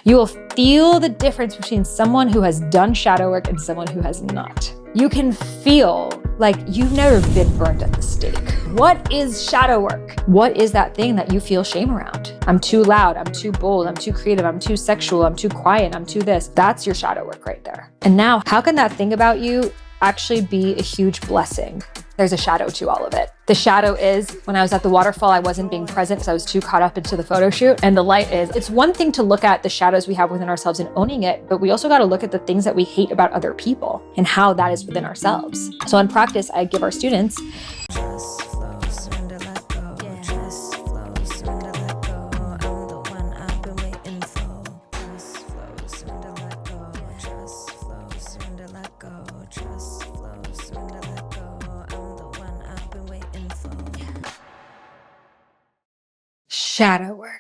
You will feel the difference between someone who has done shadow work and someone who has not. You can feel like you've never been burnt at the stake. What is shadow work? What is that thing that you feel shame around? I'm too loud, I'm too bold, I'm too creative, I'm too sexual, I'm too quiet, I'm too this. That's your shadow work right there. And now, how can that thing about you actually be a huge blessing? There's a shadow to all of it. The shadow is, when I was at the waterfall, I wasn't being present because I was too caught up into the photo shoot. And the light is, it's one thing to look at the shadows we have within ourselves and owning it, but we also got to look at the things that we hate about other people and how that is within ourselves. So in practice, I give our students shadow work.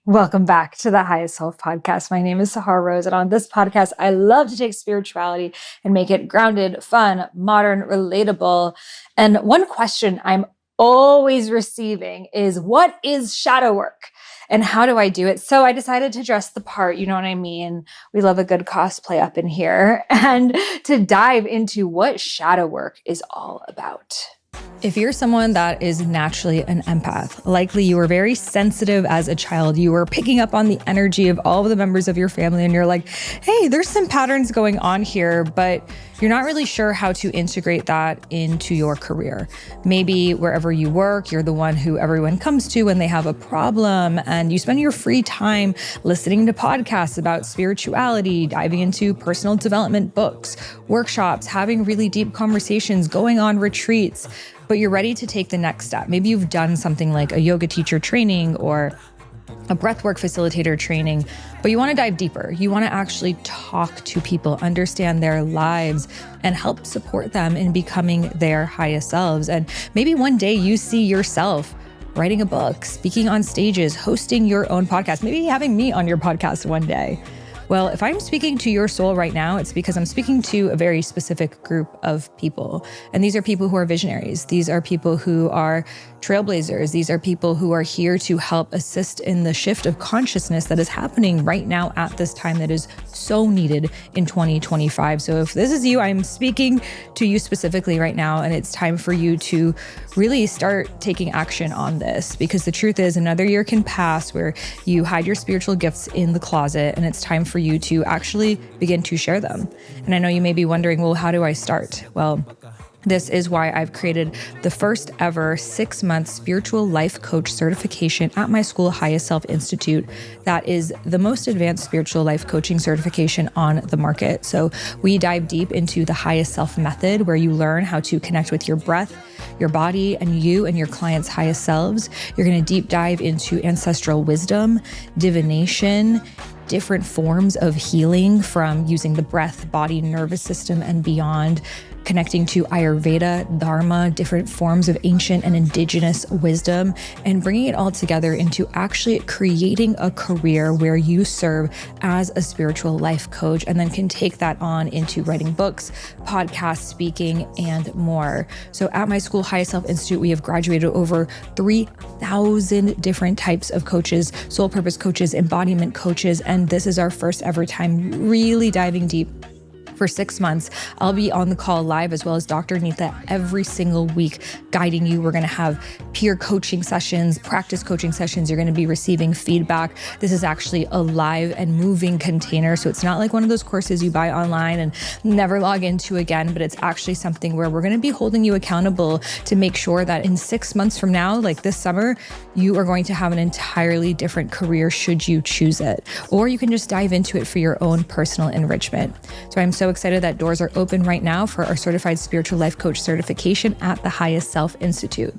Welcome back to the Highest Self podcast. My name is Sahara Rose, and on this podcast, I love to take spirituality and make it grounded, fun, modern, relatable. And one question I'm always receiving is, what is shadow work? And how do I do it? So I decided to dress the part, you know what I mean? We love a good cosplay up in here, and to dive into what shadow work is all about. If you're someone that is naturally an empath, likely you were very sensitive as a child, you were picking up on the energy of all of the members of your family, and you're like, hey, there's some patterns going on here, but you're not really sure how to integrate that into your career. Maybe wherever you work, you're the one who everyone comes to when they have a problem, and you spend your free time listening to podcasts about spirituality, diving into personal development books, workshops, having really deep conversations, going on retreats, but you're ready to take the next step. Maybe you've done something like a yoga teacher training or a breathwork facilitator training, but you want to dive deeper. You want to actually talk to people, understand their lives, and help support them in becoming their highest selves. And maybe one day you see yourself writing a book, speaking on stages, hosting your own podcast, maybe having me on your podcast one day. Well, if I'm speaking to your soul right now, it's because I'm speaking to a very specific group of people. And these are people who are visionaries. These are people who are trailblazers. These are people who are here to help assist in the shift of consciousness that is happening right now at this time that is so needed in 2025. So if this is you, I'm speaking to you specifically right now, and it's time for you to really start taking action on this, because the truth is another year can pass where you hide your spiritual gifts in the closet, and it's time for you to actually begin to share them. And I know you may be wondering, well, how do I start? Well, this is why I've created the first ever 6-month spiritual life coach certification at my school, Highest Self Institute. That is the most advanced spiritual life coaching certification on the market. So we dive deep into the Highest Self method, where you learn how to connect with your breath, your body, and you and your clients' highest selves. You're going to deep dive into ancestral wisdom, divination, different forms of healing from using the breath, body, nervous system, and beyond, connecting to Ayurveda, Dharma, different forms of ancient and indigenous wisdom, and bringing it all together into actually creating a career where you serve as a spiritual life coach, and then can take that on into writing books, podcasts, speaking, and more. So at my school, Highest Self Institute, we have graduated over 3,000 different types of coaches, soul purpose coaches, embodiment coaches, and this is our first ever time really diving deep. For 6 months, I'll be on the call live, as well as Dr. Neeta every single week, guiding you. We're going to have peer coaching sessions, practice coaching sessions. You're going to be receiving feedback. This is actually a live and moving container. So it's not like one of those courses you buy online and never log into again, but it's actually something where we're going to be holding you accountable to make sure that in 6 months from now, like this summer, you are going to have an entirely different career should you choose it. Or you can just dive into it for your own personal enrichment. So I'm so excited that doors are open right now for our certified spiritual life coach certification at the Highest Self Institute.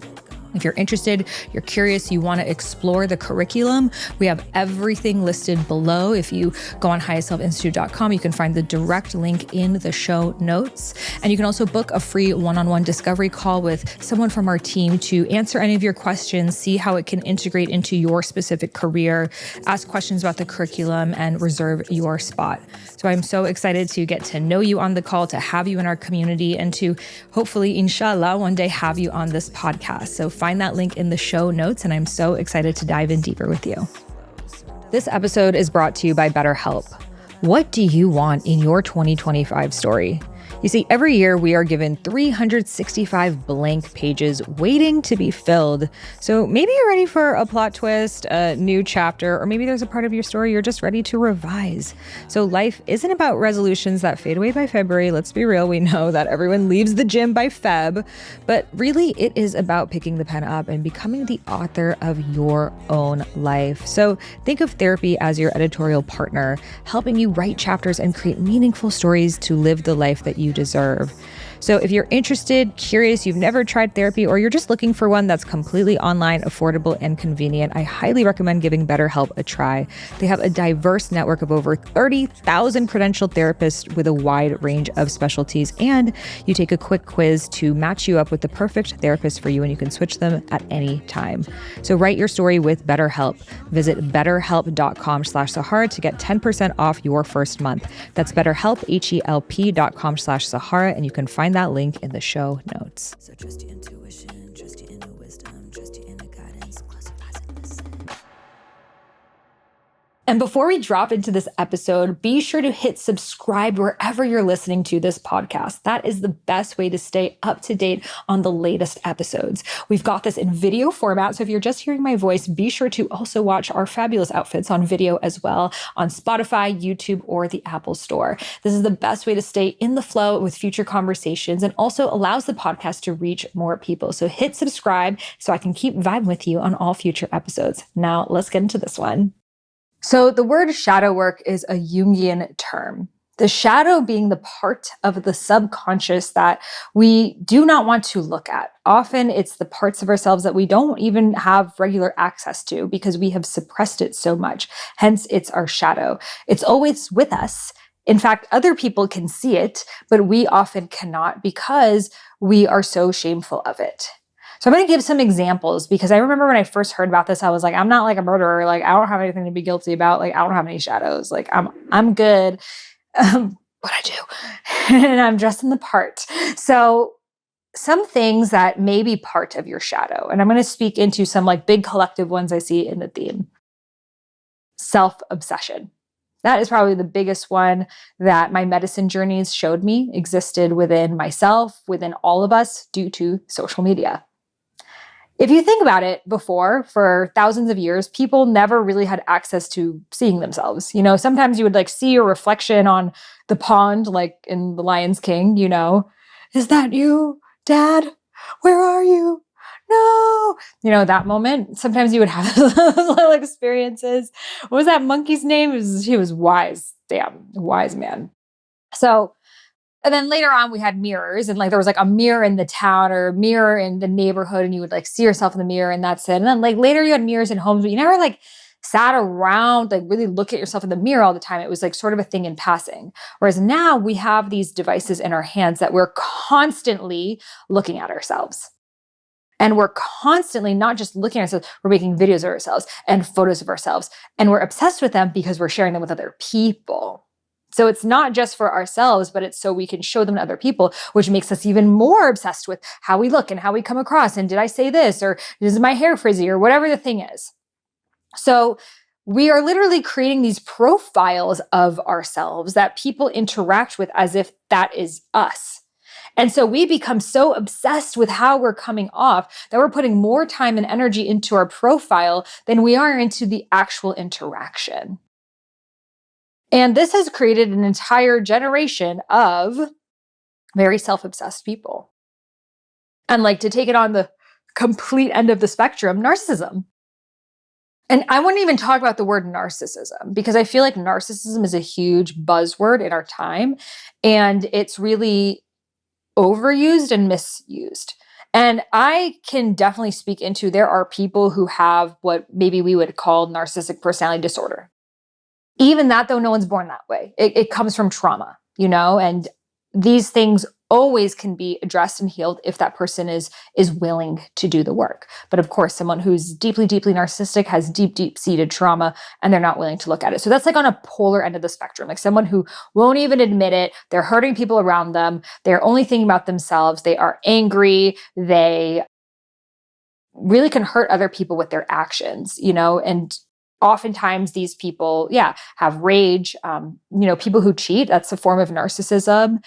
If you're interested, you're curious, you want to explore the curriculum, we have everything listed below. If you go on highestselfinstitute.com, you can find the direct link in the show notes. And you can also book a free one-on-one discovery call with someone from our team to answer any of your questions, see how it can integrate into your specific career, ask questions about the curriculum, and reserve your spot. So I'm so excited to get to know you on the call, to have you in our community, and to hopefully, inshallah, one day have you on this podcast. So find that link in the show notes, and I'm so excited to dive in deeper with you. This episode is brought to you by BetterHelp. What do you want in your 2025 story? You see, every year we are given 365 blank pages waiting to be filled. So maybe you're ready for a plot twist, a new chapter, or maybe there's a part of your story you're just ready to revise. So life isn't about resolutions that fade away by February. Let's be real. We know that everyone leaves the gym by Feb, but really it is about picking the pen up and becoming the author of your own life. So think of therapy as your editorial partner, helping you write chapters and create meaningful stories to live the life that you deserve. So if you're interested, curious, you've never tried therapy, or you're just looking for one that's completely online, affordable, and convenient, I highly recommend giving BetterHelp a try. They have a diverse network of over 30,000 credentialed therapists with a wide range of specialties, and you take a quick quiz to match you up with the perfect therapist for you, and you can switch them at any time. So write your story with BetterHelp. Visit betterhelp.com/Sahara to get 10% off your first month. That's BetterHelp, HELP.com/Sahara, and you can find that link in the show notes. So trust your intuition, trust your inner wisdom, trust your inner guidance, close your eyes and listen. And before we drop into this episode, be sure to hit subscribe wherever you're listening to this podcast. That is the best way to stay up to date on the latest episodes. We've got this in video format, so if you're just hearing my voice, be sure to also watch our fabulous outfits on video as well on Spotify, YouTube, or the Apple Store. This is the best way to stay in the flow with future conversations and also allows the podcast to reach more people. So hit subscribe so I can keep vibing with you on all future episodes. Now let's get into this one. So the word shadow work is a Jungian term. The shadow being the part of the subconscious that we do not want to look at. Often it's the parts of ourselves that we don't even have regular access to because we have suppressed it so much. Hence, it's our shadow. It's always with us. In fact, other people can see it, but we often cannot because we are so shameful of it. So I'm going to give some examples because I remember when I first heard about this, I was like, I'm not like a murderer. Like, I don't have anything to be guilty about. Like, I don't have any shadows. Like, I'm good. What I do. And I'm dressed in the part. So some things that may be part of your shadow, and I'm going to speak into some like big collective ones I see in the theme. Self-obsession. That is probably the biggest one that my medicine journeys showed me existed within myself, within all of us due to social media. If you think about it, before, for thousands of years, people never really had access to seeing themselves. You know, sometimes you would like see your reflection on the pond, like in The Lion's King, you know, is that you, Dad? Where are you? No, you know, that moment. Sometimes you would have those little experiences. What was that monkey's name? He was wise. Damn, wise man. And then later on we had mirrors and like there was like a mirror in the town or a mirror in the neighborhood and you would like see yourself in the mirror and that's it. And then like later you had mirrors in homes, but you never like sat around, like really look at yourself in the mirror all the time. It was like sort of a thing in passing. Whereas now we have these devices in our hands that we're constantly looking at ourselves. And we're constantly not just looking at ourselves, we're making videos of ourselves and photos of ourselves. And we're obsessed with them because we're sharing them with other people. So it's not just for ourselves, but it's so we can show them to other people, which makes us even more obsessed with how we look and how we come across. And did I say this? Or is my hair frizzy? Or whatever the thing is. So we are literally creating these profiles of ourselves that people interact with as if that is us. And so we become so obsessed with how we're coming off that we're putting more time and energy into our profile than we are into the actual interaction. And this has created an entire generation of very self-obsessed people. And like to take it on the complete end of the spectrum, narcissism. And I wouldn't even talk about the word narcissism because I feel like narcissism is a huge buzzword in our time. And it's really overused and misused. And I can definitely speak into there are people who have what maybe we would call narcissistic personality disorder. Even that, though, no one's born that way. It comes from trauma, you know, and these things always can be addressed and healed if that person is willing to do the work. But of course, someone who's deeply, deeply narcissistic has deep, deep-seated trauma and they're not willing to look at it. So that's like on a polar end of the spectrum, like someone who won't even admit it. They're hurting people around them. They're only thinking about themselves. They are angry. They really can hurt other people with their actions, you know, and oftentimes these people, have rage. People who cheat, that's a form of narcissism.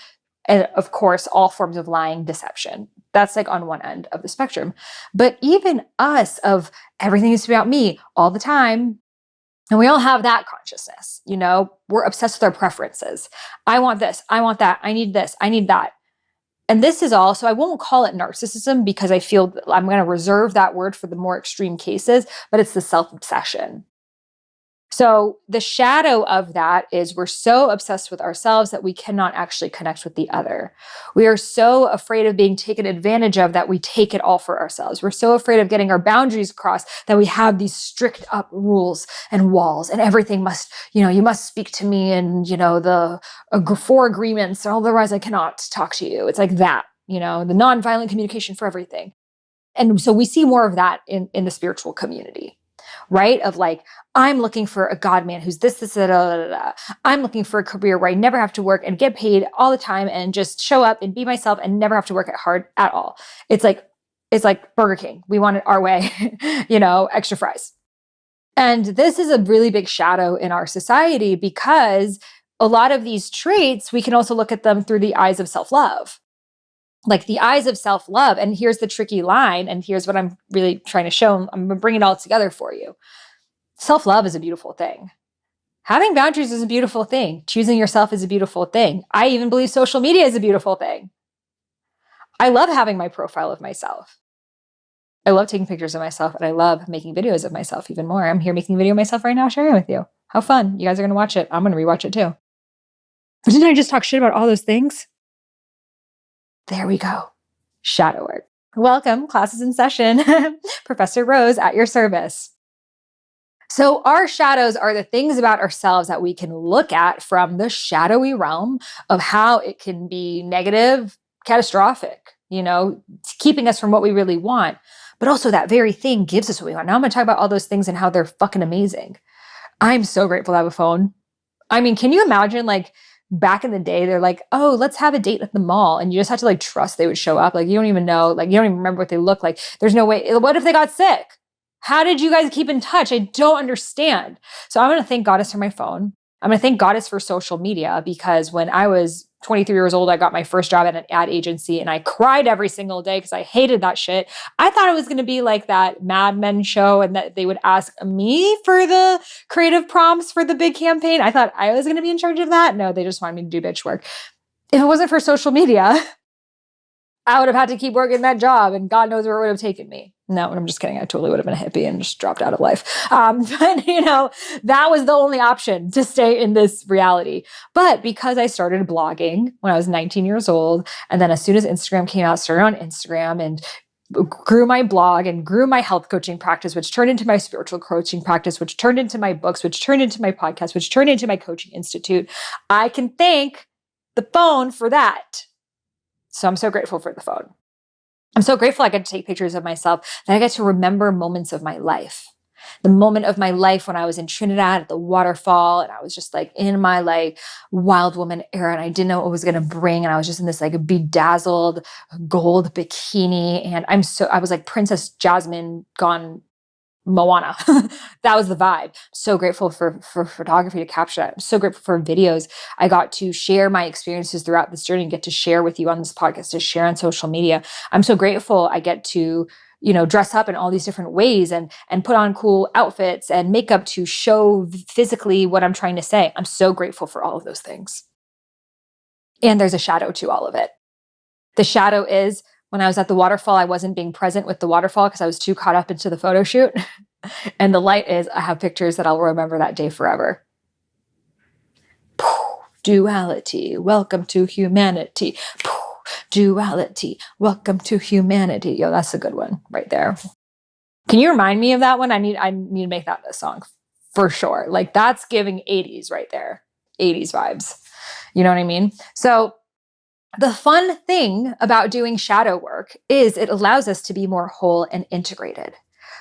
And of course, all forms of lying, deception. That's like on one end of the spectrum. But even us of everything is about me all the time. And we all have that consciousness, we're obsessed with our preferences. I want this, I want that, I need this, I need that. And this is all, so I won't call it narcissism because I feel I'm going to reserve that word for the more extreme cases, but it's the self-obsession. So the shadow of that is we're so obsessed with ourselves that we cannot actually connect with the other. We are so afraid of being taken advantage of that we take it all for ourselves. We're so afraid of getting our boundaries crossed that we have these strict up rules and walls and everything must, you must speak to me and, the 4 agreements, or otherwise I cannot talk to you. It's like that, the nonviolent communication for everything. And so we see more of that in the spiritual community, right? Of like, I'm looking for a God man who's this, da, da, da, da. I'm looking for a career where I never have to work and get paid all the time and just show up and be myself and never have to work hard at all. It's like Burger King. We want it our way, extra fries. And this is a really big shadow in our society because a lot of these traits, we can also look at them through the eyes of self-love. Like the eyes of self-love. And here's the tricky line. And here's what I'm really trying to show. I'm going to bring it all together for you. Self-love is a beautiful thing. Having boundaries is a beautiful thing. Choosing yourself is a beautiful thing. I even believe social media is a beautiful thing. I love having my profile of myself. I love taking pictures of myself and I love making videos of myself even more. I'm here making a video of myself right now, sharing with you. How fun. You guys are going to watch it. I'm going to rewatch it too. But didn't I just talk shit about all those things? There we go. Shadow work. Welcome, class is in session. Professor Rose at your service. So our shadows are the things about ourselves that we can look at from the shadowy realm of how it can be negative, catastrophic, keeping us from what we really want. But also that very thing gives us what we want. Now I'm going to talk about all those things and how they're fucking amazing. I'm so grateful to have a phone. I mean, can you imagine back in the day, they're like, oh, let's have a date at the mall. And you just had to trust they would show up. You don't even know, you don't even remember what they look like. There's no way. What if they got sick? How did you guys keep in touch? I don't understand. So I'm going to thank Goddess for my phone. I'm going to thank Goddess for social media because when I was 23 years old, I got my first job at an ad agency and I cried every single day because I hated that shit. I thought it was going to be like that Mad Men show and that they would ask me for the creative prompts for the big campaign. I thought I was going to be in charge of that. No, they just wanted me to do bitch work. If it wasn't for social media, I would have had to keep working that job and God knows where it would have taken me. No, I'm just kidding. I totally would have been a hippie and just dropped out of life. But that was the only option to stay in this reality. But because I started blogging when I was 19 years old, and then as soon as Instagram came out, started on Instagram and grew my blog and grew my health coaching practice, which turned into my spiritual coaching practice, which turned into my books, which turned into my podcast, which turned into my coaching institute, I can thank the phone for that. So I'm so grateful for the phone. I'm so grateful I get to take pictures of myself, that I get to remember moments of my life. The moment of my life when I was in Trinidad at the waterfall and I was just in my wild woman era and I didn't know what it was going to bring. And I was just in this bedazzled gold bikini. And I was like Princess Jasmine gone Moana. That was the vibe. So grateful for photography to capture that. I'm so grateful for videos. I got to share my experiences throughout this journey and get to share with you on this podcast, to share on social media. I'm so grateful I get to, dress up in all these different ways and put on cool outfits and makeup to show physically what I'm trying to say. I'm so grateful for all of those things. And there's a shadow to all of it. The shadow is when I was at the waterfall, I wasn't being present with the waterfall because I was too caught up into the photo shoot. And the light is I have pictures that I'll remember that day forever. Duality, welcome to humanity. Duality, welcome to humanity. Yo, that's a good one right there. Can you remind me of that one? I need to make that a song for sure. That's giving 80s right there. 80s vibes. You know what I mean? So the fun thing about doing shadow work is it allows us to be more whole and integrated.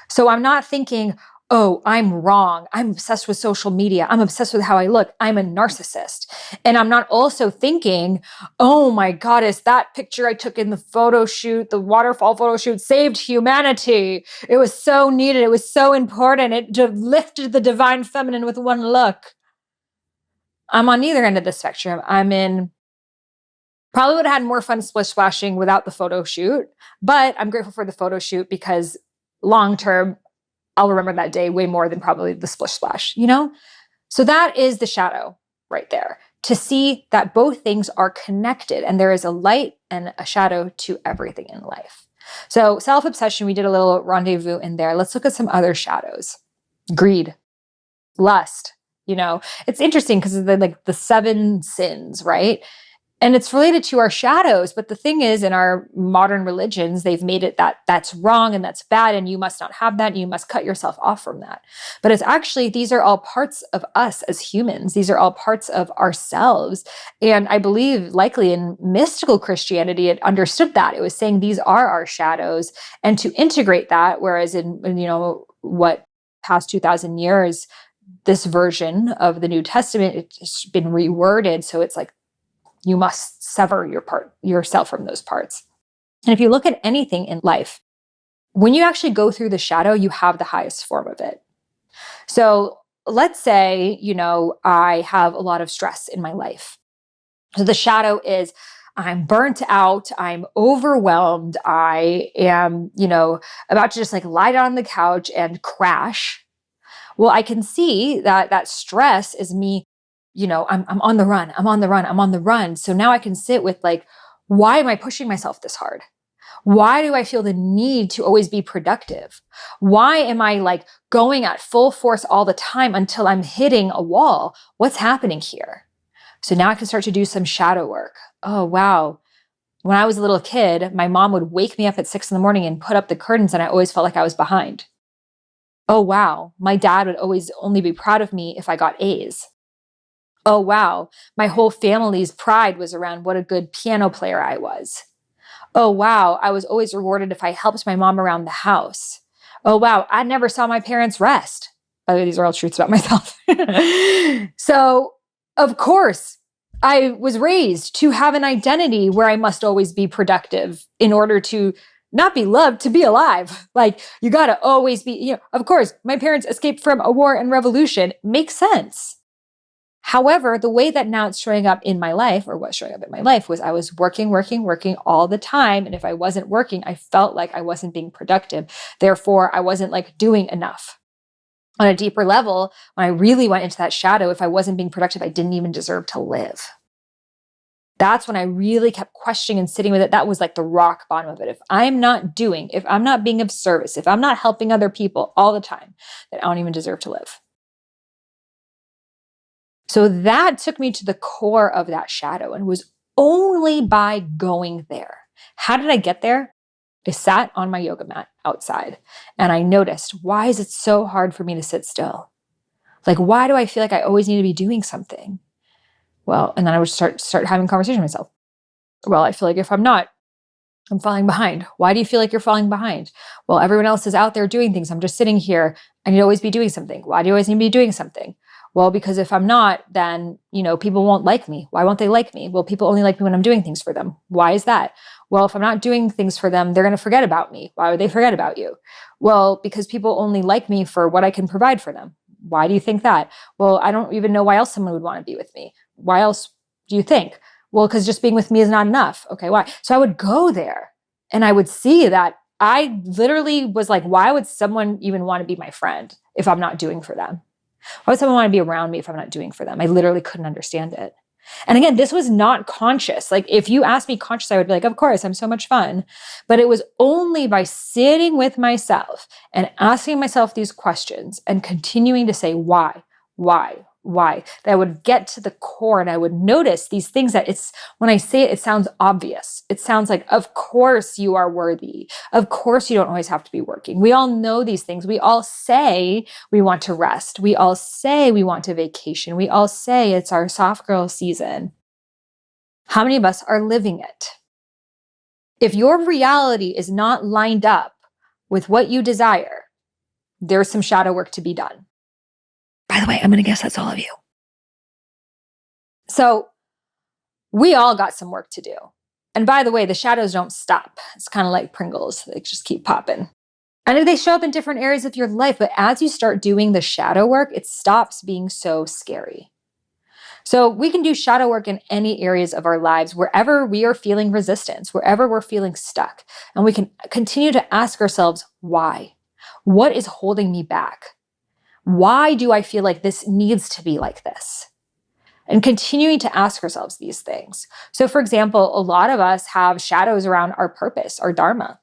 So I'm not thinking, oh, I'm wrong. I'm obsessed with social media. I'm obsessed with how I look. I'm a narcissist. And I'm not also thinking, oh my goddess, that picture I took in the photo shoot, the waterfall photo shoot, saved humanity. It was so needed. It was so important. It lifted the divine feminine with one look. I'm on neither end of the spectrum. I'm in, probably would have had more fun splish splashing without the photo shoot, but I'm grateful for the photo shoot because long term, I'll remember that day way more than probably the splish splash, you know? So that is the shadow right there, to see that both things are connected and there is a light and a shadow to everything in life. So self-obsession, we did a little rendezvous in there. Let's look at some other shadows. Greed, lust, it's interesting because of the 7 sins, right? And it's related to our shadows. But the thing is, in our modern religions, they've made it that that's wrong and that's bad, and you must not have that, and you must cut yourself off from that. But it's actually, these are all parts of us as humans. These are all parts of ourselves. And I believe likely in mystical Christianity, it understood that. It was saying these are our shadows, and to integrate that, whereas in what past 2,000 years, this version of the New Testament, it's been reworded. So it's like, you must sever yourself from those parts. And if you look at anything in life, when you actually go through the shadow, you have the highest form of it. So let's say, I have a lot of stress in my life. So the shadow is I'm burnt out, I'm overwhelmed, I am, about to just lie down on the couch and crash. Well, I can see that stress is me, I'm on the run, I'm on the run, I'm on the run. So now I can sit with why am I pushing myself this hard? Why do I feel the need to always be productive? Why am I going at full force all the time until I'm hitting a wall? What's happening here? So now I can start to do some shadow work. Oh, wow. When I was a little kid, my mom would wake me up at 6 a.m. and put up the curtains, and I always felt like I was behind. Oh, wow. My dad would always only be proud of me if I got A's. Oh, wow. My whole family's pride was around what a good piano player I was. Oh, wow. I was always rewarded if I helped my mom around the house. Oh, wow. I never saw my parents rest. By the way, these are all truths about myself. So, of course, I was raised to have an identity where I must always be productive in order to not be loved, to be alive. You got to always be, of course, my parents escaped from a war and revolution. Makes sense. However, the way that now it's showing up in my life, or what's showing up in my life, was I was working all the time. And if I wasn't working, I felt like I wasn't being productive. Therefore, I wasn't doing enough. On a deeper level, when I really went into that shadow, if I wasn't being productive, I didn't even deserve to live. That's when I really kept questioning and sitting with it. That was the rock bottom of it. If I'm not being of service, if I'm not helping other people all the time, then I don't even deserve to live. So that took me to the core of that shadow, and it was only by going there. How did I get there? I sat on my yoga mat outside and I noticed, why is it so hard for me to sit still? Why do I feel like I always need to be doing something? Well, and then I would start having a conversation with myself. Well, I feel like if I'm not, I'm falling behind. Why do you feel like you're falling behind? Well, everyone else is out there doing things. I'm just sitting here. I need to always be doing something. Why do you always need to be doing something? Well, because if I'm not, then, people won't like me. Why won't they like me? Well, people only like me when I'm doing things for them. Why is that? Well, if I'm not doing things for them, they're going to forget about me. Why would they forget about you? Well, because people only like me for what I can provide for them. Why do you think that? Well, I don't even know why else someone would want to be with me. Why else do you think? Well, because just being with me is not enough. Okay, why? So I would go there and I would see that I literally was why would someone even want to be my friend if I'm not doing for them? Why would someone want to be around me if I'm not doing for them? I literally couldn't understand it. And again, this was not conscious. If you asked me conscious, I would be of course, I'm so much fun. But it was only by sitting with myself and asking myself these questions and continuing to say, why, that I would get to the core and I would notice these things that when I say it, it sounds obvious. It sounds of course you are worthy. Of course you don't always have to be working. We all know these things. We all say we want to rest. We all say we want to vacation. We all say it's our soft girl season. How many of us are living it? If your reality is not lined up with what you desire, there's some shadow work to be done. By the way, I'm going to guess that's all of you. So we all got some work to do. And by the way, the shadows don't stop. It's kind of like Pringles. They just keep popping. And they show up in different areas of your life. But as you start doing the shadow work, it stops being so scary. So we can do shadow work in any areas of our lives, wherever we are feeling resistance, wherever we're feeling stuck. And we can continue to ask ourselves, why? What is holding me back? Why do I feel like this needs to be like this? And continuing to ask ourselves these things. So for example, a lot of us have shadows around our purpose, our Dharma.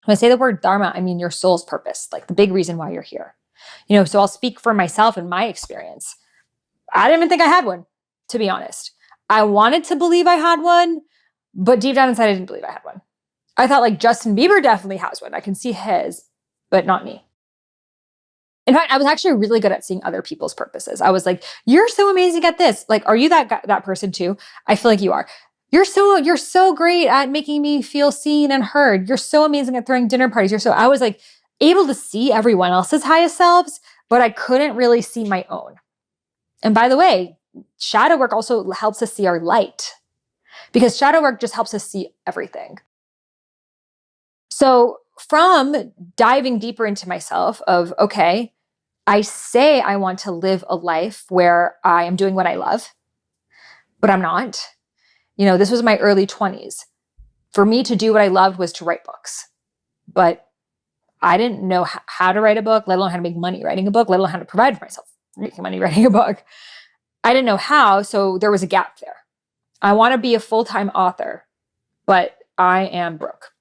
When I say the word Dharma, I mean your soul's purpose, like the big reason why you're here. So I'll speak for myself and my experience. I didn't even think I had one, to be honest. I wanted to believe I had one, but deep down inside, I didn't believe I had one. I thought like Justin Bieber definitely has one. I can see his, but not me. In fact, I was actually really good at seeing other people's purposes. I was like, you're so amazing at this. Like, are you that person too? I feel like you are. You're so great at making me feel seen and heard. You're so amazing at throwing dinner parties. I was like able to see everyone else's highest selves, but I couldn't really see my own. And by the way, shadow work also helps us see our light, because shadow work just helps us see everything. So from diving deeper into myself of, okay, I say I want to live a life where I am doing what I love, but I'm not. This was my early 20s. For me to do what I loved was to write books, but I didn't know how to write a book, let alone how to make money writing a book, let alone how to provide for myself making money writing a book. I didn't know how, so there was a gap there. I want to be a full-time author, but I am broke.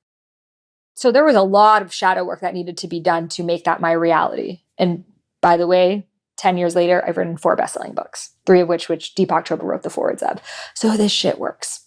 So there was a lot of shadow work that needed to be done to make that my reality. And by the way, 10 years later, I've written 4 best-selling books, 3 of which Deepak Chopra wrote the forwards of. So this shit works.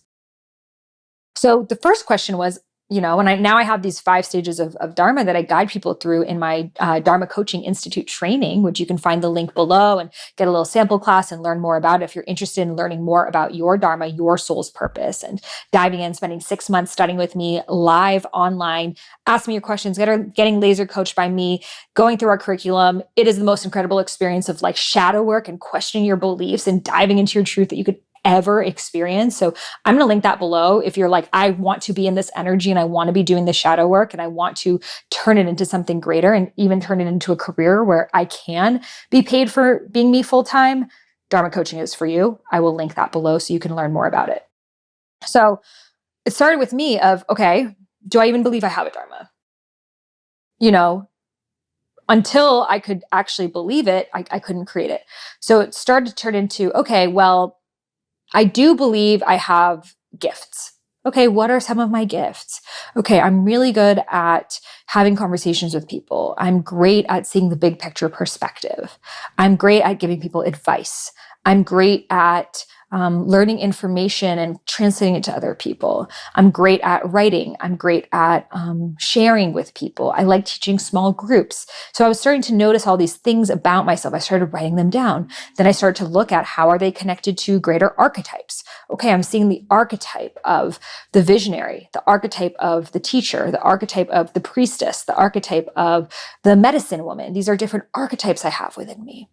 So the first question was, and now I have these 5 stages of Dharma that I guide people through in my Dharma Coaching Institute training, which you can find the link below and get a little sample class and learn more about it if you're interested in learning more about your Dharma, your soul's purpose, and diving in, spending 6 months studying with me live online, ask me your questions, getting laser coached by me, going through our curriculum. It is the most incredible experience of like shadow work and questioning your beliefs and diving into your truth that you could ever experience. So I'm going to link that below. If you're like, I want to be in this energy and I want to be doing the shadow work and I want to turn it into something greater and even turn it into a career where I can be paid for being me full time, Dharma coaching is for you. I will link that below so you can learn more about it. So it started with me of, okay, do I even believe I have a Dharma? Until I could actually believe it, I couldn't create it. So it started to turn into, okay, well, I do believe I have gifts. Okay, what are some of my gifts? Okay, I'm really good at having conversations with people. I'm great at seeing the big picture perspective. I'm great at giving people advice. I'm great at learning information and translating it to other people. I'm great at writing. I'm great at sharing with people. I like teaching small groups. So I was starting to notice all these things about myself. I started writing them down. Then I started to look at how are they connected to greater archetypes. Okay, I'm seeing the archetype of the visionary, the archetype of the teacher, the archetype of the priestess, the archetype of the medicine woman. These are different archetypes I have within me.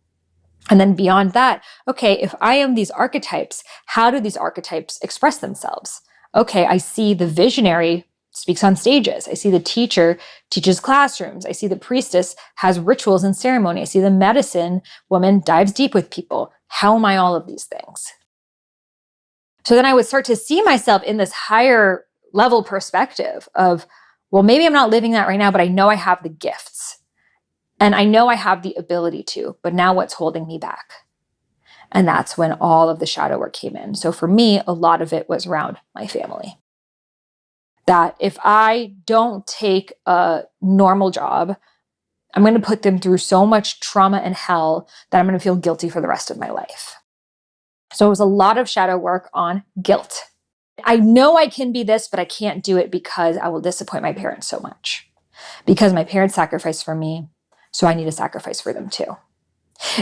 And then beyond that, okay, if I am these archetypes, how do these archetypes express themselves? Okay, I see the visionary speaks on stages. I see the teacher teaches classrooms. I see the priestess has rituals and ceremony. I see the medicine woman dives deep with people. How am I all of these things? So then I would start to see myself in this higher level perspective of, well, maybe I'm not living that right now, but I know I have the gifts. And I know I have the ability to, but now what's holding me back? And that's when all of the shadow work came in. So for me, a lot of it was around my family. That if I don't take a normal job, I'm going to put them through so much trauma and hell that I'm going to feel guilty for the rest of my life. So it was a lot of shadow work on guilt. I know I can be this, but I can't do it because I will disappoint my parents so much. Because my parents sacrificed for me, so I need to sacrifice for them too.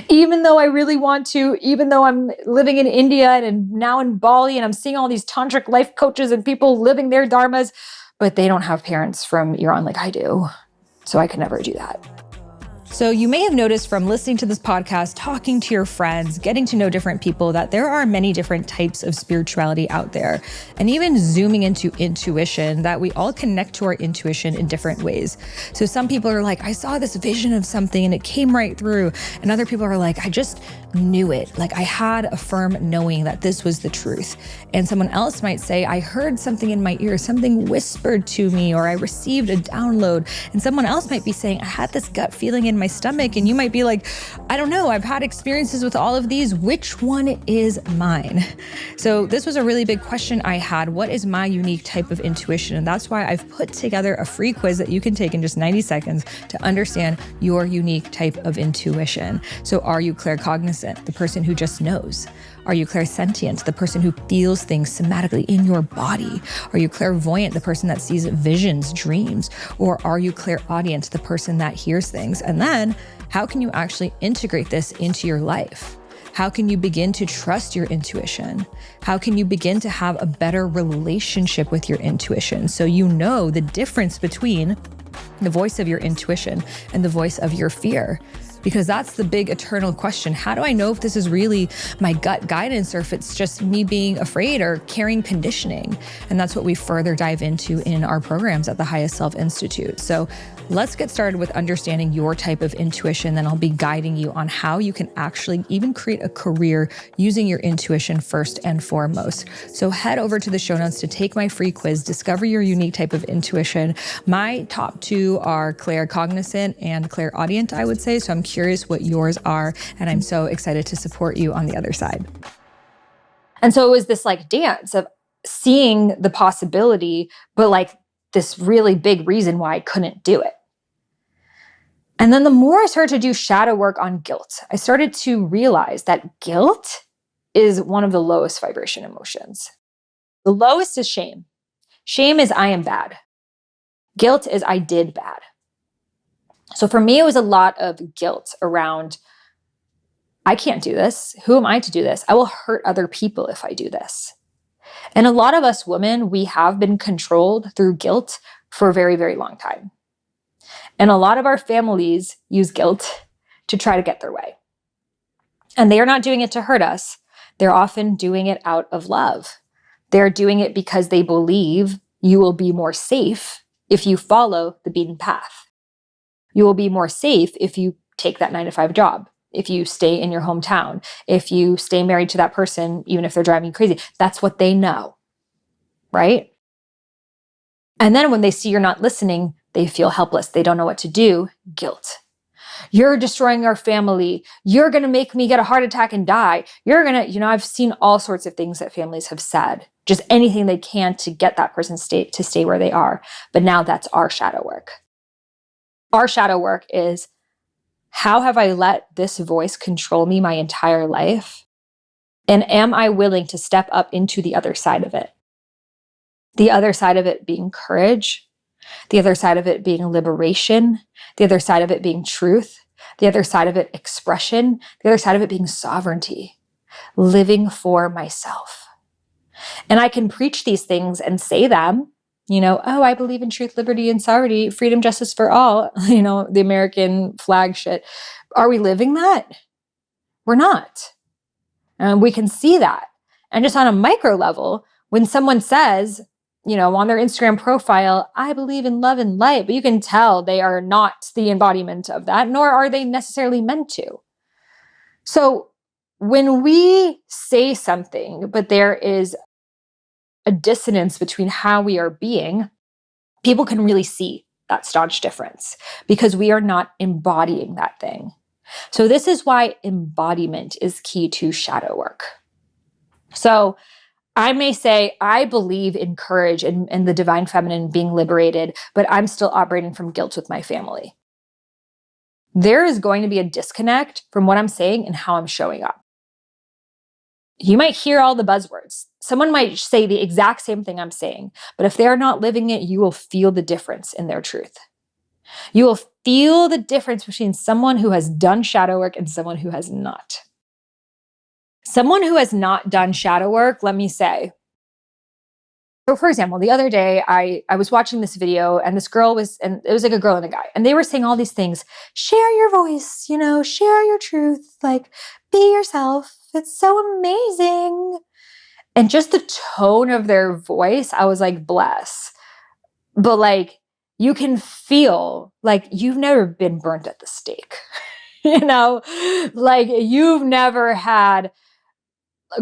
Even though I really want to, even though I'm living in India and now in Bali and I'm seeing all these tantric life coaches and people living their dharmas, but they don't have parents from Iran like I do. So I could never do that. So you may have noticed from listening to this podcast, talking to your friends, getting to know different people, that there are many different types of spirituality out there. And even zooming into intuition, that we all connect to our intuition in different ways. So some people are like, I saw this vision of something and it came right through. And other people are like, I just knew it. Like I had a firm knowing that this was the truth. And someone else might say, I heard something in my ear, something whispered to me, or I received a download. And someone else might be saying, I had this gut feeling in my stomach. And you might be like, I don't know, I've had experiences with all of these. Which one is mine? So this was a really big question I had. What is my unique type of intuition? And that's why I've put together a free quiz that you can take in just 90 seconds to understand your unique type of intuition. So are you claircognizant, the person who just knows? Are you clairsentient, the person who feels things somatically in your body? Are you clairvoyant, the person that sees visions, dreams? Or are you clairaudient, the person that hears things? And then how can you actually integrate this into your life? How can you begin to trust your intuition? How can you begin to have a better relationship with your intuition so you know the difference between the voice of your intuition and the voice of your fear? Because that's the big eternal question. How do I know if this is really my gut guidance or if it's just me being afraid or carrying conditioning? And that's what we further dive into in our programs at the Highest Self Institute. So let's get started with understanding your type of intuition. Then I'll be guiding you on how you can actually even create a career using your intuition first and foremost. So head over to the show notes to take my free quiz, discover your unique type of intuition. My top two are claircognizant and clairaudient, I would say. So I'm curious what yours are, and I'm so excited to support you on the other side. And so it was this like dance of seeing the possibility, but like this really big reason why I couldn't do it. And then the more I started to do shadow work on guilt, I started to realize that guilt is one of the lowest vibration emotions. The lowest is shame. Shame is I am bad. Guilt is I did bad. So for me, it was a lot of guilt around, I can't do this. Who am I to do this? I will hurt other people if I do this. And a lot of us women, we have been controlled through guilt for a very, very long time. And a lot of our families use guilt to try to get their way. And they are not doing it to hurt us. They're often doing it out of love. They're doing it because they believe you will be more safe if you follow the beaten path. You will be more safe if you take that 9-to-5 job, if you stay in your hometown, if you stay married to that person, even if they're driving you crazy. That's what they know, right? And then when they see you're not listening, they feel helpless. They don't know what to do. Guilt. You're destroying our family. You're going to make me get a heart attack and die. You're going to, I've seen all sorts of things that families have said, just anything they can to get that person to stay where they are. But now that's our shadow work. Our shadow work is, how have I let this voice control me my entire life? And am I willing to step up into the other side of it? The other side of it being courage, the other side of it being liberation, the other side of it being truth, the other side of it expression, the other side of it being sovereignty, living for myself. And I can preach these things and say them, oh, I believe in truth, liberty, and sovereignty, freedom, justice for all, the American flag shit. Are we living that? We're not. And we can see that. And just on a micro level, when someone says, on their Instagram profile, I believe in love and light, but you can tell they are not the embodiment of that, nor are they necessarily meant to. So when we say something, but there is a dissonance between how we are being, people can really see that staunch difference because we are not embodying that thing. So this is why embodiment is key to shadow work. So I may say, I believe in courage and the divine feminine being liberated, but I'm still operating from guilt with my family. There is going to be a disconnect from what I'm saying and how I'm showing up. You might hear all the buzzwords. Someone might say the exact same thing I'm saying, but if they're not living it, you will feel the difference in their truth. You will feel the difference between someone who has done shadow work and someone who has not. Someone who has not done shadow work, let me say, So for example, the other day I was watching this video and this girl was, and it was like a girl and a guy, and they were saying all these things, share your voice, share your truth, like be yourself. It's so amazing. And just the tone of their voice, I was like, bless. But like, you can feel like you've never been burnt at the stake, like you've never had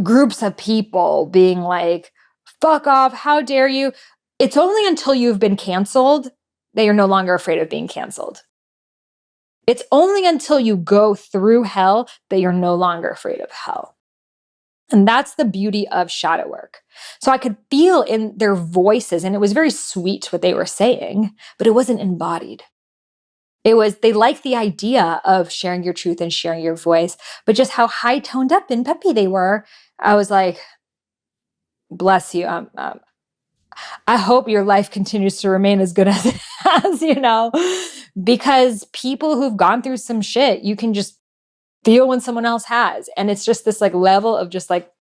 groups of people being like, fuck off, how dare you? It's only until you've been canceled that you're no longer afraid of being canceled. It's only until you go through hell that you're no longer afraid of hell. And that's the beauty of shadow work. So I could feel in their voices, and it was very sweet what they were saying, but it wasn't embodied. They liked the idea of sharing your truth and sharing your voice, but just how high toned up and peppy they were. I was like, bless you. I hope your life continues to remain as good as it has, because people who've gone through some shit, you can just feel when someone else has. And it's just this like level of just like,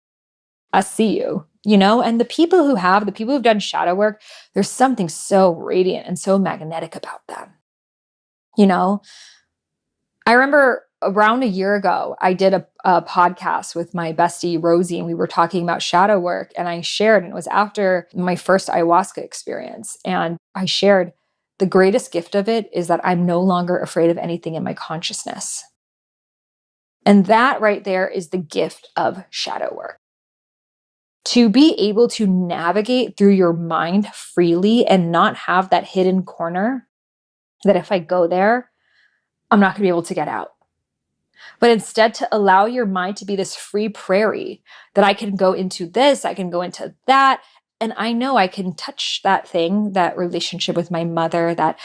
I see you, and the people who've done shadow work, there's something so radiant and so magnetic about them. I remember around a year ago, I did a podcast with my bestie, Rosie, and we were talking about shadow work. And I shared, and it was after my first ayahuasca experience. And I shared, the greatest gift of it is that I'm no longer afraid of anything in my consciousness. And that right there is the gift of shadow work. To be able to navigate through your mind freely and not have that hidden corner that if I go there, I'm not going to be able to get out. But instead to allow your mind to be this free prairie that I can go into this, I can go into that. And I know I can touch that thing, that relationship with my mother, that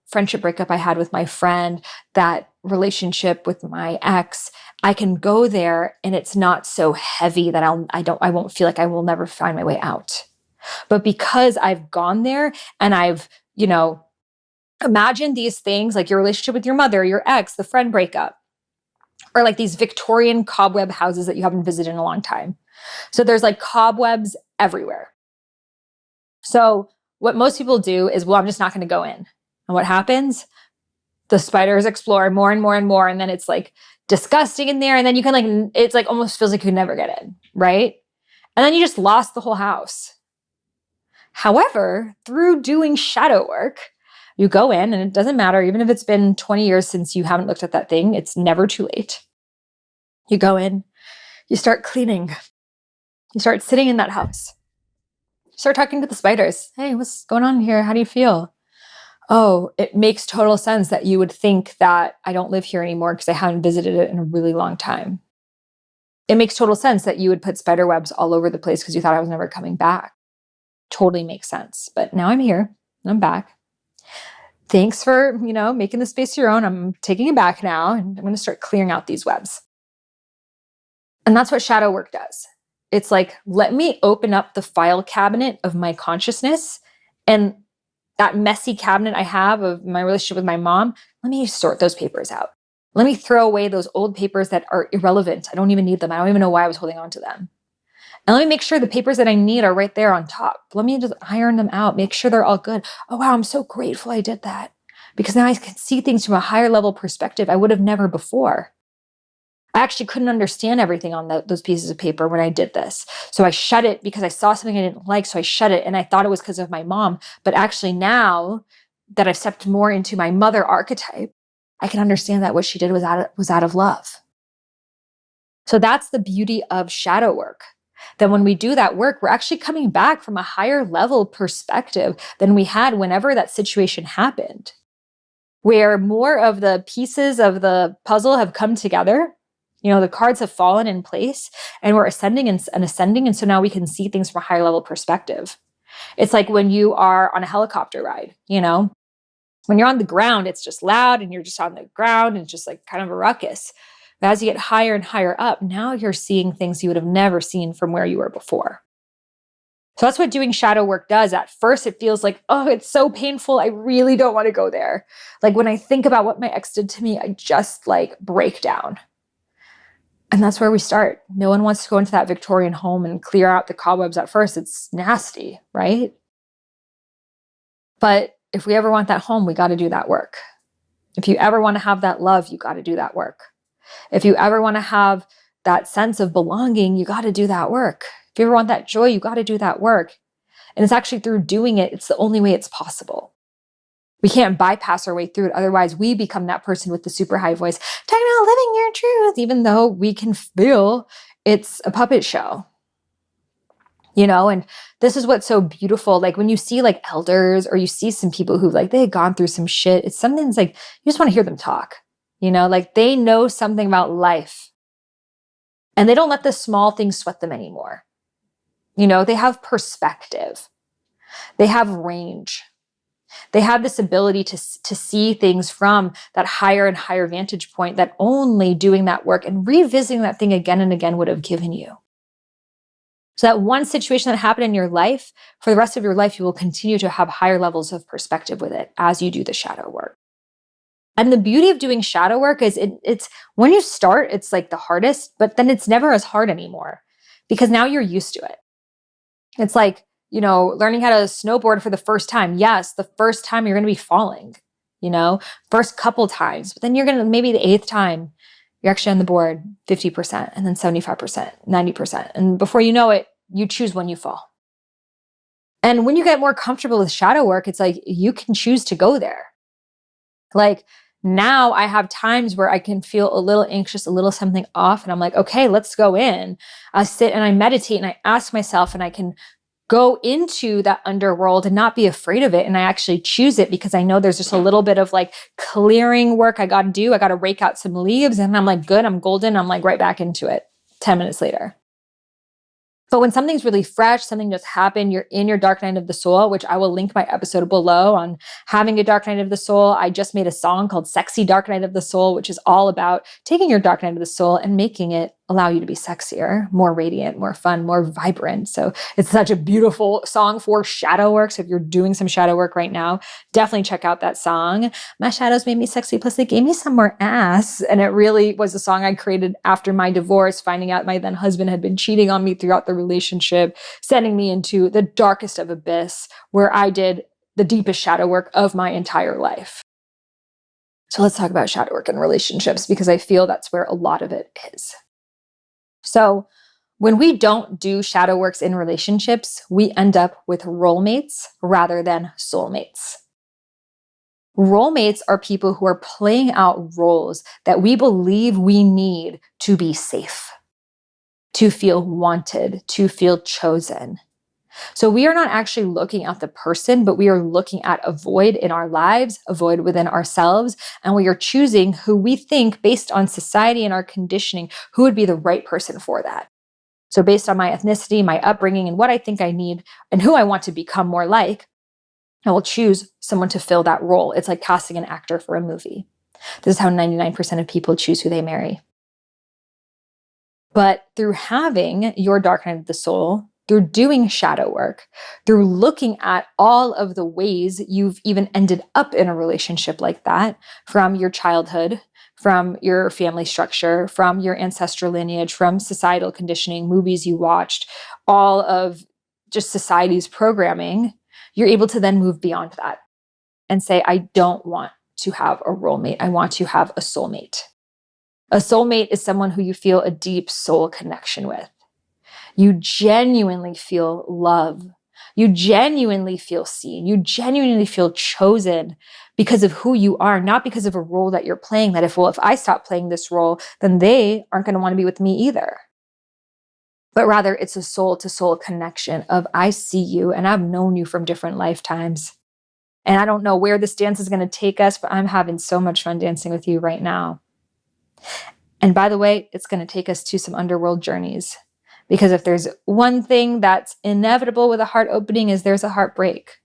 friendship breakup I had with my friend, that relationship with my ex. I can go there and it's not so heavy that I won't feel like I will never find my way out. But because I've gone there and I've, imagine these things like your relationship with your mother, your ex, the friend breakup, or like these Victorian cobweb houses that you haven't visited in a long time. So there's like cobwebs everywhere. So what most people do is, well, I'm just not going to go in. And what happens? The spiders explore more and more and more. And then it's like disgusting in there. And then you can it's like almost feels like you can never get in, right? And then you just lost the whole house. However, through doing shadow work, you go in and it doesn't matter, even if it's been 20 years since you haven't looked at that thing, it's never too late. You go in, you start cleaning, you start sitting in that house, you start talking to the spiders. Hey, what's going on here? How do you feel? Oh, it makes total sense that you would think that I don't live here anymore because I haven't visited it in a really long time. It makes total sense that you would put spider webs all over the place because you thought I was never coming back. Totally makes sense. But now I'm here and I'm back. Thanks for, making the space your own. I'm taking it back now and I'm going to start clearing out these webs. And that's what shadow work does. It's like, let me open up the file cabinet of my consciousness, and that messy cabinet I have of my relationship with my mom, let me sort those papers out. Let me throw away those old papers that are irrelevant. I don't even need them. I don't even know why I was holding on to them. And let me make sure the papers that I need are right there on top. Let me just iron them out, make sure they're all good. Oh, wow, I'm so grateful I did that, because now I can see things from a higher level perspective I would have never before. I actually couldn't understand everything on those pieces of paper when I did this. So I shut it because I saw something I didn't like. So I shut it and I thought it was because of my mom. But actually now that I've stepped more into my mother archetype, I can understand that what she did was out of love. So that's the beauty of shadow work. That when we do that work, we're actually coming back from a higher level perspective than we had whenever that situation happened, where more of the pieces of the puzzle have come together. The cards have fallen in place and we're ascending and ascending. And so now we can see things from a higher level perspective. It's like when you are on a helicopter ride, when you're on the ground, it's just loud and you're just on the ground and it's just like kind of a ruckus. But as you get higher and higher up, now you're seeing things you would have never seen from where you were before. So that's what doing shadow work does. At first, it feels like, oh, it's so painful. I really don't want to go there. Like when I think about what my ex did to me, I just like break down. And that's where we start. No one wants to go into that Victorian home and clear out the cobwebs at first. It's nasty, right? But if we ever want that home, we got to do that work. If you ever want to have that love, you got to do that work. If you ever want to have that sense of belonging, you got to do that work. If you ever want that joy, you got to do that work. And it's actually through doing it, it's the only way it's possible. We can't bypass our way through it. Otherwise, we become that person with the super high voice, talking about living your truth, even though we can feel it's a puppet show. And this is what's so beautiful. Like when you see like elders or you see some people who like, they had gone through some shit, it's something like, you just want to hear them talk, like they know something about life and they don't let the small things sweat them anymore. They have perspective. They have range. They have this ability to see things from that higher and higher vantage point that only doing that work and revisiting that thing again and again would have given you. So that one situation that happened in your life, for the rest of your life, you will continue to have higher levels of perspective with it as you do the shadow work. And the beauty of doing shadow work is it's when you start, it's like the hardest, but then it's never as hard anymore because now you're used to it. It's like, learning how to snowboard for the first time. Yes, the first time you're going to be falling, first couple times, but then you're going to, maybe the 8th time, you're actually on the board 50% and then 75%, 90%. And before you know it, you choose when you fall. And when you get more comfortable with shadow work, it's like you can choose to go there. Like now I have times where I can feel a little anxious, a little something off. And I'm like, okay, let's go in. I sit and I meditate and I ask myself and I can go into that underworld and not be afraid of it. And I actually choose it because I know there's just a little bit of like clearing work I got to do. I got to rake out some leaves and I'm like, good, I'm golden. I'm like right back into it 10 minutes later. But when something's really fresh, something just happened, you're in your dark night of the soul, which I will link my episode below on having a dark night of the soul. I just made a song called Sexy Dark Night of the Soul, which is all about taking your dark night of the soul and making it allow you to be sexier, more radiant, more fun, more vibrant. So it's such a beautiful song for shadow work. So if you're doing some shadow work right now, definitely check out that song. My shadows made me sexy, plus they gave me some more ass. And it really was a song I created after my divorce, finding out my then husband had been cheating on me throughout the relationship, sending me into the darkest of abyss where I did the deepest shadow work of my entire life. So let's talk about shadow work in relationships because I feel that's where a lot of it is. So when we don't do shadow works in relationships, we end up with role mates rather than soulmates. Role mates are people who are playing out roles that we believe we need to be safe, to feel wanted, to feel chosen. So we are not actually looking at the person, but we are looking at a void in our lives, a void within ourselves, and we are choosing who we think, based on society and our conditioning, who would be the right person for that. So based on my ethnicity, my upbringing, and what I think I need, and who I want to become more like, I will choose someone to fill that role. It's like casting an actor for a movie. This is how 99% of people choose who they marry. But through having your dark night of the soul, through doing shadow work, through looking at all of the ways you've even ended up in a relationship like that, from your childhood, from your family structure, from your ancestral lineage, from societal conditioning, movies you watched, all of just society's programming, you're able to then move beyond that and say, I don't want to have a role mate. I want to have a soulmate. A soulmate is someone who you feel a deep soul connection with. You genuinely feel love. You genuinely feel seen. You genuinely feel chosen because of who you are, not because of a role that you're playing that if I stop playing this role, then they aren't going to want to be with me either. But rather it's a soul to soul connection of I see you and I've known you from different lifetimes. And I don't know where this dance is going to take us, but I'm having so much fun dancing with you right now. And by the way, it's going to take us to some underworld journeys. Because if there's one thing that's inevitable with a heart opening is there's a heartbreak.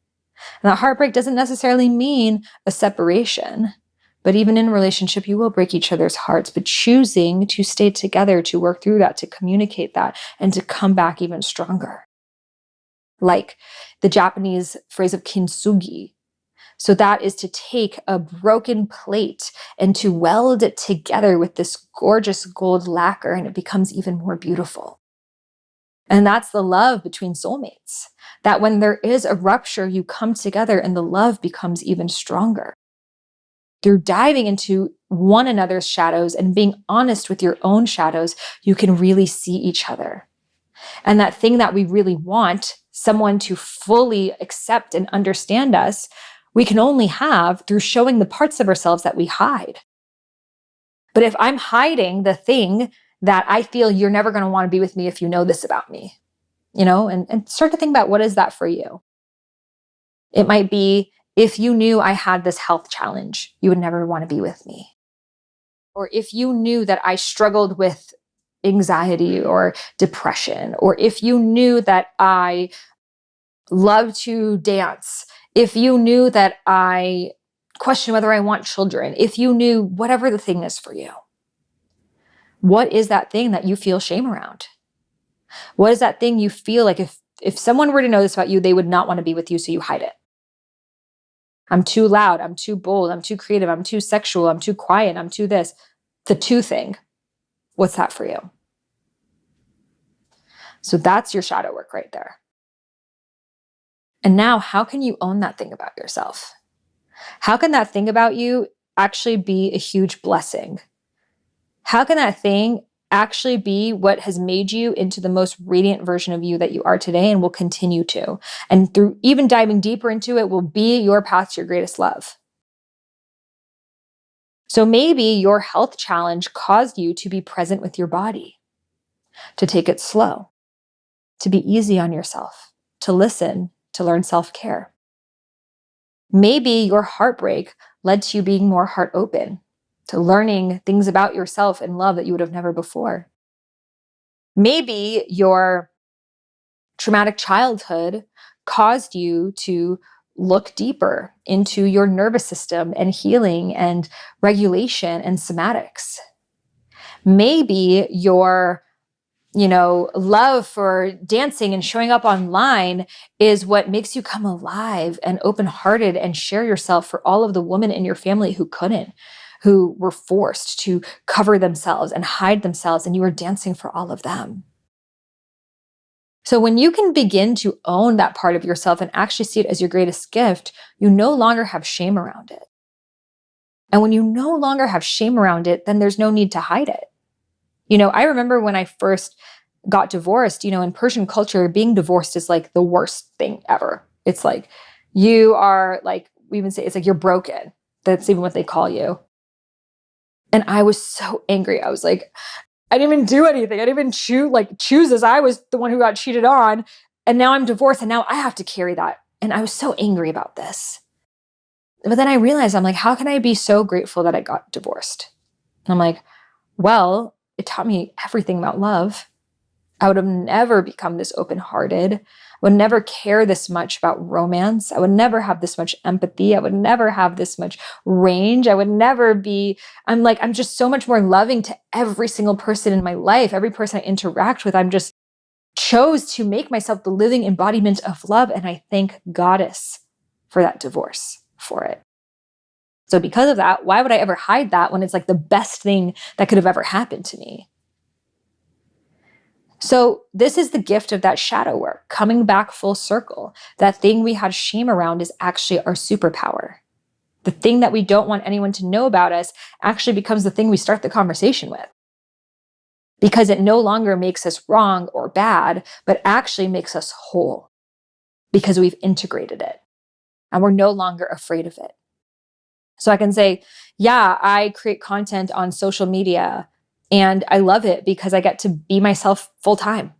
And that heartbreak doesn't necessarily mean a separation. But even in a relationship, you will break each other's hearts. But choosing to stay together, to work through that, to communicate that, and to come back even stronger. Like the Japanese phrase of kintsugi. So that is to take a broken plate and to weld it together with this gorgeous gold lacquer, and it becomes even more beautiful. And that's the love between soulmates, that when there is a rupture, you come together and the love becomes even stronger. Through diving into one another's shadows and being honest with your own shadows, you can really see each other. And that thing that we really want, someone to fully accept and understand us, we can only have through showing the parts of ourselves that we hide. But if I'm hiding the thing that I feel you're never going to want to be with me if you know this about me, and start to think about, what is that for you? It might be, if you knew I had this health challenge, you would never want to be with me. Or if you knew that I struggled with anxiety or depression, or if you knew that I love to dance, if you knew that I question whether I want children, if you knew whatever the thing is for you, what is that thing that you feel shame around? What is that thing you feel like if someone were to know this about you, they would not want to be with you, so you hide it? I'm too loud, I'm too bold, I'm too creative, I'm too sexual, I'm too quiet, I'm too this. The too thing, what's that for you? So that's your shadow work right there. And now, how can you own that thing about yourself? How can that thing about you actually be a huge blessing? How can that thing actually be what has made you into the most radiant version of you that you are today and will continue to? And through even diving deeper into it, will be your path to your greatest love. So maybe your health challenge caused you to be present with your body, to take it slow, to be easy on yourself, to listen, to learn self-care. Maybe your heartbreak led to you being more heart open, to learning things about yourself and love that you would have never before. Maybe your traumatic childhood caused you to look deeper into your nervous system and healing and regulation and somatics. Maybe your love for dancing and showing up online is what makes you come alive and open-hearted and share yourself for all of the women in your family who couldn't, who were forced to cover themselves and hide themselves, and you were dancing for all of them. So when you can begin to own that part of yourself and actually see it as your greatest gift, you no longer have shame around it. And when you no longer have shame around it, then there's no need to hide it. I remember when I first got divorced, in Persian culture, being divorced is like the worst thing ever. It's like, you are like, we even say, it's like, you're broken. That's even what they call you. And I was so angry. I was like, I didn't even do anything. I didn't even choose this. I was the one who got cheated on. And now I'm divorced and now I have to carry that. And I was so angry about this. But then I realized, I'm like, how can I be so grateful that I got divorced? And I'm like, well, it taught me everything about love. I would have never become this open-hearted. I would never care this much about romance. I would never have this much empathy. I would never have this much range. I would never be, I'm just so much more loving to every single person in my life. Every person I interact with, I'm just chose to make myself the living embodiment of love. And I thank Goddess for that divorce, for it. So because of that, why would I ever hide that when it's like the best thing that could have ever happened to me? So this is the gift of that shadow work, coming back full circle. That thing we had shame around is actually our superpower. The thing that we don't want anyone to know about us actually becomes the thing we start the conversation with. Because it no longer makes us wrong or bad, but actually makes us whole. Because we've integrated it. And we're no longer afraid of it. So I can say, yeah, I create content on social media and I love it because I get to be myself full time.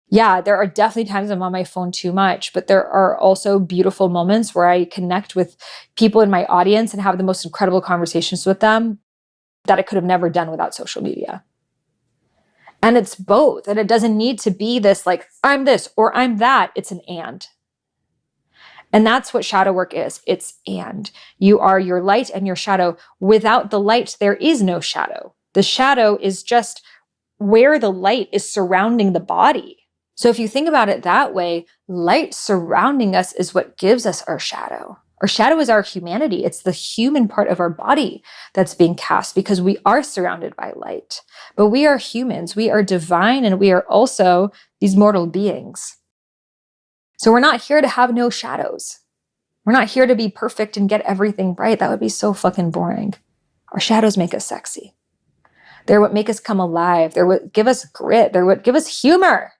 Yeah, there are definitely times I'm on my phone too much, but there are also beautiful moments where I connect with people in my audience and have the most incredible conversations with them that I could have never done without social media. And it's both. And it doesn't need to be this like, I'm this or I'm that. It's an and. And that's what shadow work is. It's and. You are your light and your shadow. Without the light, there is no shadow. The shadow is just where the light is surrounding the body. So if you think about it that way, light surrounding us is what gives us our shadow. Our shadow is our humanity. It's the human part of our body that's being cast because we are surrounded by light. But we are humans, we are divine, and we are also these mortal beings. So we're not here to have no shadows. We're not here to be perfect and get everything right. That would be so fucking boring. Our shadows make us sexy. They're what make us come alive. They're what give us grit. They're what give us humor.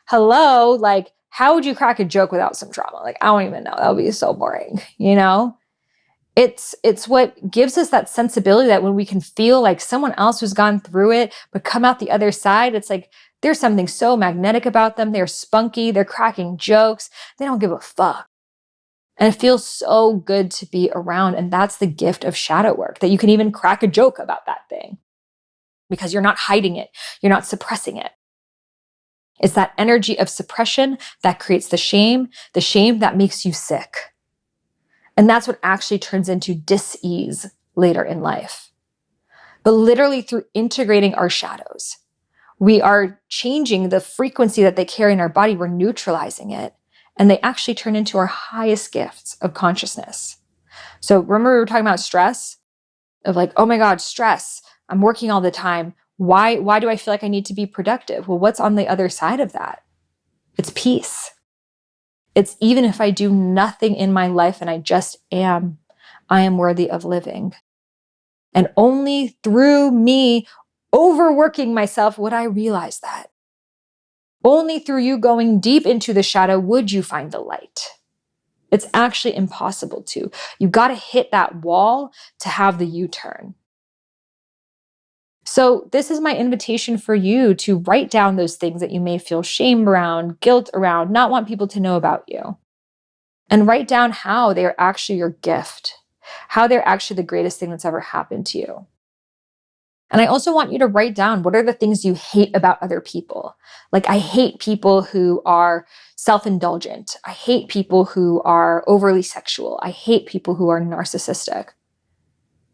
Hello, like, how would you crack a joke without some drama? Like, I don't even know. That would be so boring, you know? It's what gives us that sensibility that when we can feel like someone else who's gone through it, but come out the other side, it's like there's something so magnetic about them. They're spunky. They're cracking jokes. They don't give a fuck. And it feels so good to be around. And that's the gift of shadow work, that you can even crack a joke about that thing because you're not hiding it. You're not suppressing it. It's that energy of suppression that creates the shame that makes you sick. And that's what actually turns into dis-ease later in life. But literally through integrating our shadows, we are changing the frequency that they carry in our body. We're neutralizing it. And they actually turn into our highest gifts of consciousness. So remember we were talking about stress? Of like, oh my God, stress. I'm working all the time. Why do I feel like I need to be productive? Well, what's on the other side of that? It's peace. It's even if I do nothing in my life and I just am, I am worthy of living. And only through me overworking myself would I realize that. Only through you going deep into the shadow would you find the light. It's actually impossible to. You got to hit that wall to have the U-turn. So this is my invitation for you to write down those things that you may feel shame around, guilt around, not want people to know about you. And write down how they are actually your gift, how they're actually the greatest thing that's ever happened to you. And I also want you to write down what are the things you hate about other people. Like, I hate people who are self-indulgent. I hate people who are overly sexual. I hate people who are narcissistic.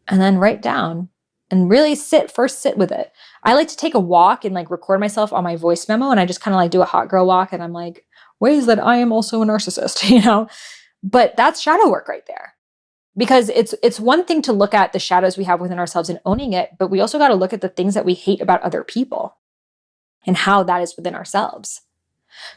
And then write down and really sit with it. I like to take a walk and like record myself on my voice memo. And I just kind of like do a hot girl walk. And I'm like, ways that I am also a narcissist, you know? But that's shadow work right there. Because it's one thing to look at the shadows we have within ourselves and owning it, but we also got to look at the things that we hate about other people and how that is within ourselves.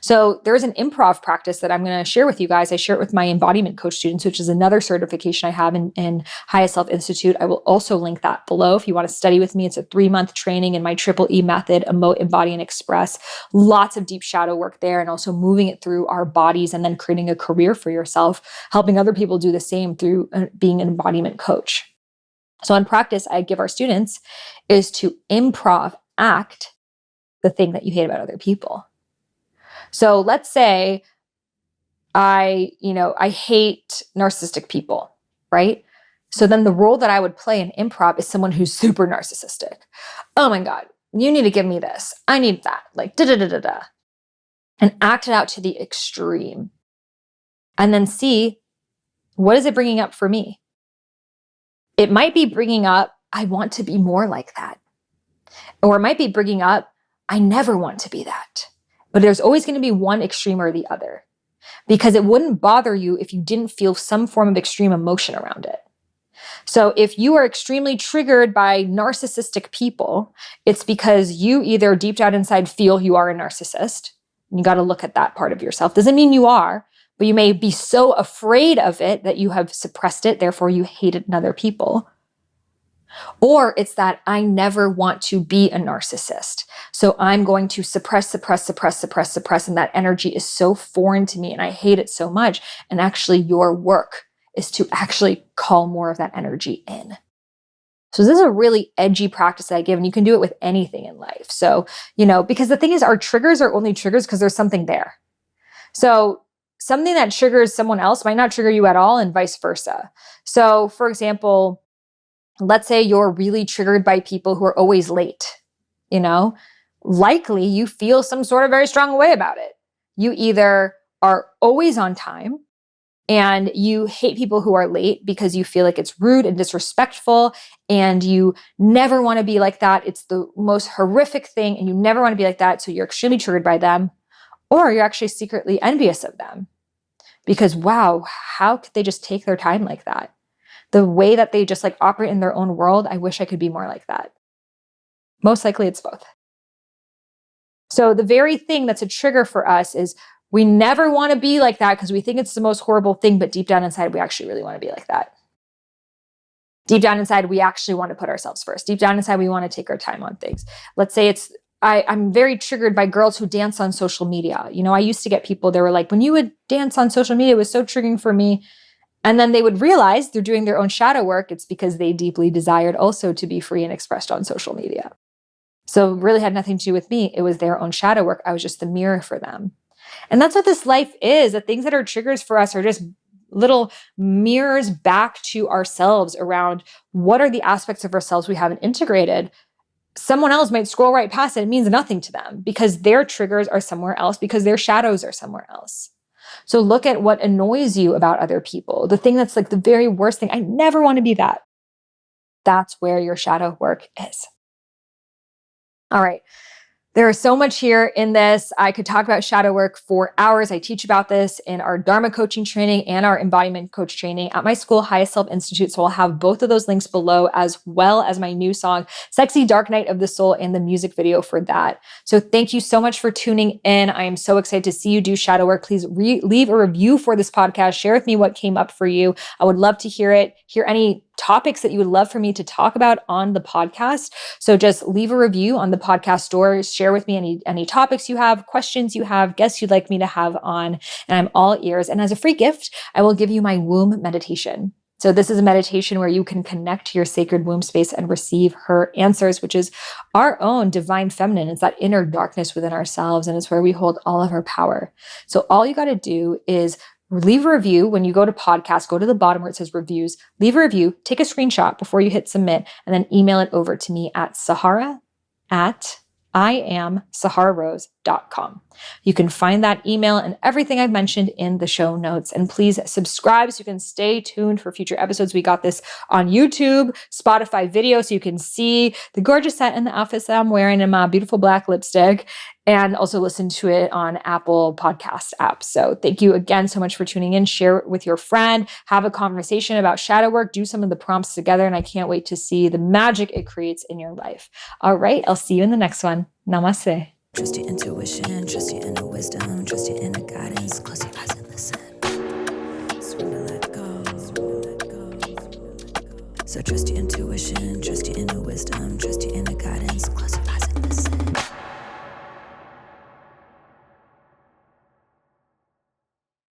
So there's an improv practice that I'm going to share with you guys. I share it with my embodiment coach students, which is another certification I have in Highest Self Institute. I will also link that below if you want to study with me. It's a 3-month training in my triple E method, emote, embody, and express. Lots of deep shadow work there, and also moving it through our bodies and then creating a career for yourself, helping other people do the same through being an embodiment coach. So in practice, I give our students is to improv act the thing that you hate about other people. So let's say I hate narcissistic people, right? So then the role that I would play in improv is someone who's super narcissistic. Oh my God, you need to give me this. I need that. Like, da-da-da-da-da. And act it out to the extreme. And then see, what is it bringing up for me? It might be bringing up, I want to be more like that. Or it might be bringing up, I never want to be that. But there's always going to be one extreme or the other, because it wouldn't bother you if you didn't feel some form of extreme emotion around it. So if you are extremely triggered by narcissistic people, it's because you either deep down inside feel you are a narcissist. And you got to look at that part of yourself. Doesn't mean you are, but you may be so afraid of it that you have suppressed it. Therefore, you hate it in other people. Or it's that I never want to be a narcissist. So I'm going to suppress. And that energy is so foreign to me and I hate it so much. And actually your work is to actually call more of that energy in. So this is a really edgy practice that I give, and you can do it with anything in life. So, because the thing is, our triggers are only triggers because there's something there. So something that triggers someone else might not trigger you at all, and vice versa. So for example, let's say you're really triggered by people who are always late, likely you feel some sort of very strong way about it. You either are always on time and you hate people who are late because you feel like it's rude and disrespectful and you never want to be like that. It's the most horrific thing and you never want to be like that. So you're extremely triggered by them, or you're actually secretly envious of them. Because wow, how could they just take their time like that? The way that they just like operate in their own world, I wish I could be more like that. Most likely it's both. So the very thing that's a trigger for us is we never want to be like that because we think it's the most horrible thing, but deep down inside, we actually really want to be like that. Deep down inside, we actually want to put ourselves first. Deep down inside, we want to take our time on things. Let's say I'm very triggered by girls who dance on social media. I used to get people, they were like, when you would dance on social media, it was so triggering for me. And then they would realize they're doing their own shadow work. It's because they deeply desired also to be free and expressed on social media. So it really had nothing to do with me. It was their own shadow work. I was just the mirror for them. And that's what this life is. The things that are triggers for us are just little mirrors back to ourselves around what are the aspects of ourselves we haven't integrated. Someone else might scroll right past it. It means nothing to them because their triggers are somewhere else, because their shadows are somewhere else. So look at what annoys you about other people. The thing that's like the very worst thing. I never want to be that. That's where your shadow work is. All right. There is so much here in this. I could talk about shadow work for hours. I teach about this in our Dharma coaching training and our embodiment coach training at my school, Highest Self Institute. So I'll have both of those links below, as well as my new song, Sexy Dark Night of the Soul, and the music video for that. So thank you so much for tuning in. I am so excited to see you do shadow work. Please leave a review for this podcast. Share with me what came up for you. I would love to hear it. Hear any topics that you would love for me to talk about on the podcast. So just leave a review on the podcast store. Share with me any topics you have, questions you have, guests you'd like me to have on, and I'm all ears. And as a free gift, I will give you my womb meditation. So this is a meditation where you can connect to your sacred womb space and receive her answers, which is our own divine feminine. It's that inner darkness within ourselves, and it's where we hold all of our power. So all you got to do is leave a review. When you go to podcast, go to the bottom where it says reviews, leave a review, take a screenshot before you hit submit, and then email it over to me at sahara@iamsahararose.com. You can find that email and everything I've mentioned in the show notes. And please subscribe so you can stay tuned for future episodes. We got this on YouTube, Spotify video, so you can see the gorgeous set and the outfits that I'm wearing in my beautiful black lipstick, and also listen to it on Apple Podcast apps. So thank you again so much for tuning in. Share it with your friend. Have a conversation about shadow work. Do some of the prompts together, and I can't wait to see the magic it creates in your life. All right, I'll see you in the next one. Namaste. Trust your intuition, trust your inner wisdom, trust your inner guidance. Close your eyes and listen. Swing to let go, swing to let go, swing to let go. So trust your intuition, trust your inner wisdom, trust your inner guidance. Close your eyes.